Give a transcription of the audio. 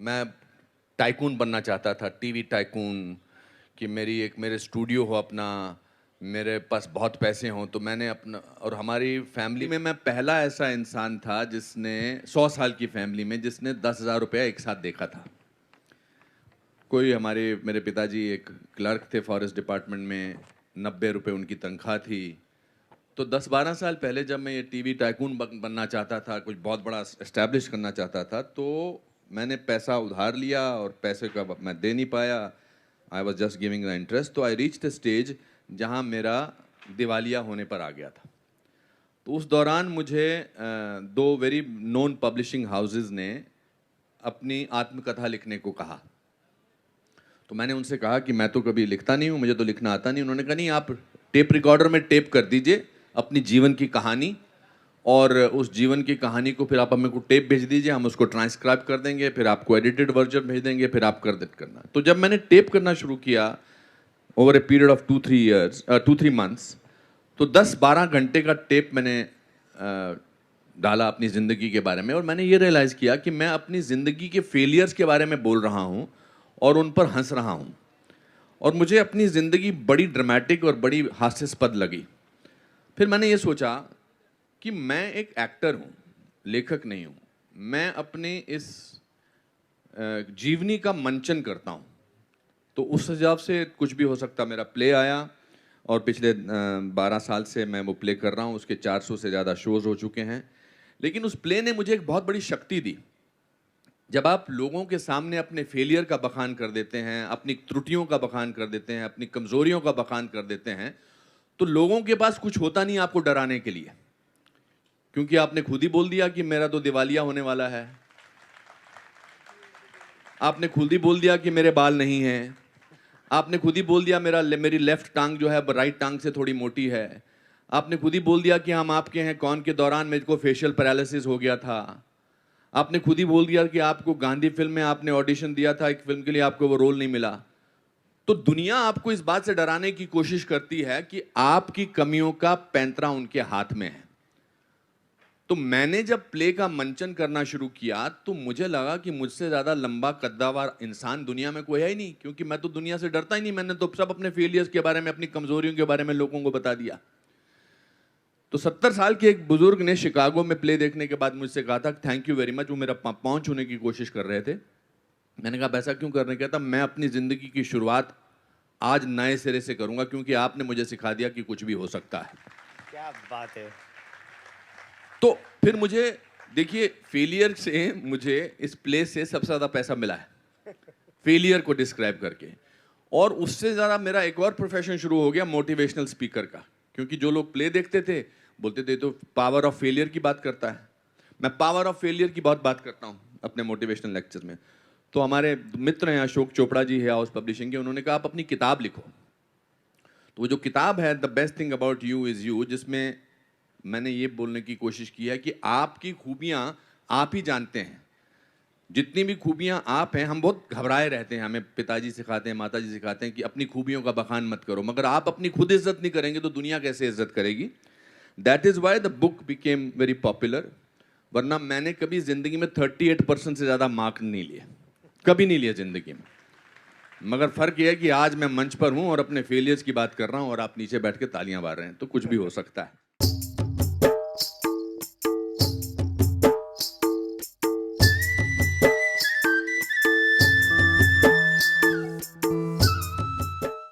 मैं टाइकून बनना चाहता था, टीवी टाइकून, कि मेरे स्टूडियो हो अपना, मेरे पास बहुत पैसे हों। तो मैंने अपना, और हमारी फैमिली में मैं पहला ऐसा इंसान था जिसने 100 साल की फैमिली में जिसने 10,000 रुपया एक साथ देखा था। कोई मेरे पिताजी एक क्लर्क थे फॉरेस्ट डिपार्टमेंट में, 90 रुपये उनकी तनख्वाह थी। तो 10-12 साल पहले जब मैं ये टीवी टाइकून बनना चाहता था, कुछ बहुत बड़ा एस्टैब्लिश करना चाहता था, तो मैंने पैसा उधार लिया और पैसे का मैं दे नहीं पाया। I was just giving the interest. तो आई रीच द स्टेज जहाँ मेरा दिवालिया होने पर आ गया था। तो उस दौरान मुझे दो वेरी नोन पब्लिशिंग हाउसेज ने अपनी आत्मकथा लिखने को कहा। तो मैंने उनसे कहा कि मैं तो कभी लिखता नहीं हूँ, मुझे तो लिखना आता नहीं। उन्होंने कहा नहीं, आप टेप रिकॉर्डर में टेप कर दीजिए अपनी जीवन की कहानी, और उस जीवन की कहानी को फिर आप हमें को टेप भेज दीजिए, हम उसको ट्रांसक्राइब कर देंगे, फिर आपको एडिटेड वर्जन भेज देंगे, फिर आप कर करना। तो जब मैंने टेप करना शुरू किया over a period of 2-3 months, तो 10-12 घंटे का टेप मैंने डाला अपनी ज़िंदगी के बारे में। और मैंने ये रियलाइज़ किया कि मैं अपनी ज़िंदगी के फेलियर्स के बारे में बोल रहा हूँ और उन पर हंस रहा हूँ, और मुझे अपनी ज़िंदगी बड़ी ड्रामेटिक और बड़ी हास्यास्पद लगी। फिर मैंने ये सोचा कि मैं एक एक्टर हूँ, लेखक नहीं हूँ। मैं अपने इस जीवनी का मंचन करता हूँ। तो उस हिसाब से कुछ भी हो सकता। मेरा प्ले आया और पिछले 12 साल से मैं वो प्ले कर रहा हूँ। उसके 400 से ज़्यादा शोज़ हो चुके हैं। लेकिन उस प्ले ने मुझे एक बहुत बड़ी शक्ति दी। जब आप लोगों के सामने अपने फेलियर का बखान कर देते हैं, अपनी त्रुटियों का बखान कर देते हैं, अपनी कमज़ोरियों का बखान कर देते हैं, तो लोगों के पास कुछ होता नहीं आपको डराने के लिए, क्योंकि आपने खुद ही बोल दिया कि मेरा तो दिवालिया होने वाला है। आपने खुद ही बोल दिया कि मेरे बाल नहीं हैं। आपने खुद ही बोल दिया मेरी लेफ्ट टांग जो है राइट टांग से थोड़ी मोटी है। आपने खुद ही बोल दिया कि हम आपके हैं कौन के दौरान मेरे को फेशियल पैरालिसिस हो गया था। आपने खुद ही बोल दिया कि आपको गांधी फिल्म में आपने ऑडिशन दिया था एक फिल्म के लिए, आपको वो रोल नहीं मिला। तो दुनिया आपको इस बात से डराने की कोशिश करती है कि आपकी कमियों का पैंतरा उनके हाथ में है। तो मैंने जब प्ले का मंचन करना शुरू किया तो मुझे लगा कि मुझसे ज़्यादा लंबा कद्दावर इंसान दुनिया में कोई है ही नहीं, क्योंकि मैं तो दुनिया से डरता ही नहीं। मैंने तो सब अपने फेलियर्स के बारे में, अपनी कमजोरियों के बारे में लोगों को बता दिया। तो 70 साल के एक बुजुर्ग ने शिकागो में प्ले देखने के बाद मुझसे कहा था थैंक यू वेरी मच। वो मेरा पाँव छूने की कोशिश कर रहे थे। मैंने कहा ऐसा क्यों करने? कहता मैं अपनी ज़िंदगी की शुरुआत आज नए सिरे से करूंगा, क्योंकि आपने मुझे सिखा दिया कि कुछ भी हो सकता है। क्या बात है। तो फिर मुझे देखिए, फेलियर से मुझे इस प्ले से सबसे ज़्यादा पैसा मिला है, फेलियर को डिस्क्राइब करके। और उससे ज़्यादा मेरा एक और प्रोफेशन शुरू हो गया, मोटिवेशनल स्पीकर का। क्योंकि जो लोग प्ले देखते थे बोलते थे तो पावर ऑफ फेलियर की बात करता है। मैं पावर ऑफ फेलियर की बहुत बात करता हूँ अपने मोटिवेशनल लेक्चर में। तो हमारे मित्र हैं अशोक चोपड़ा जी है हाउस पब्लिशिंग के, उन्होंने कहा आप अपनी किताब लिखो। तो वो जो किताब है the best thing about you is you, जिसमें मैंने ये बोलने की कोशिश की है कि आपकी खूबियाँ आप ही जानते हैं। जितनी भी खूबियाँ आप हैं, हम बहुत घबराए रहते हैं, हमें पिताजी सिखाते हैं, माताजी सिखाते हैं कि अपनी खूबियों का बखान मत करो। मगर आप अपनी खुद इज्जत नहीं करेंगे तो दुनिया कैसे इज्जत करेगी? That is why the book became very popular. वरना मैंने कभी ज़िंदगी में 38% से ज़्यादा मार्क नहीं लिए, कभी नहीं लिए ज़िंदगी में। मगर फ़र्क यह है कि आज मैं मंच पर हूँ और अपने फेलियर्स की बात कर रहा हूँ और आप नीचे बैठ के तालियां मार रहे हैं, तो कुछ भी हो सकता है।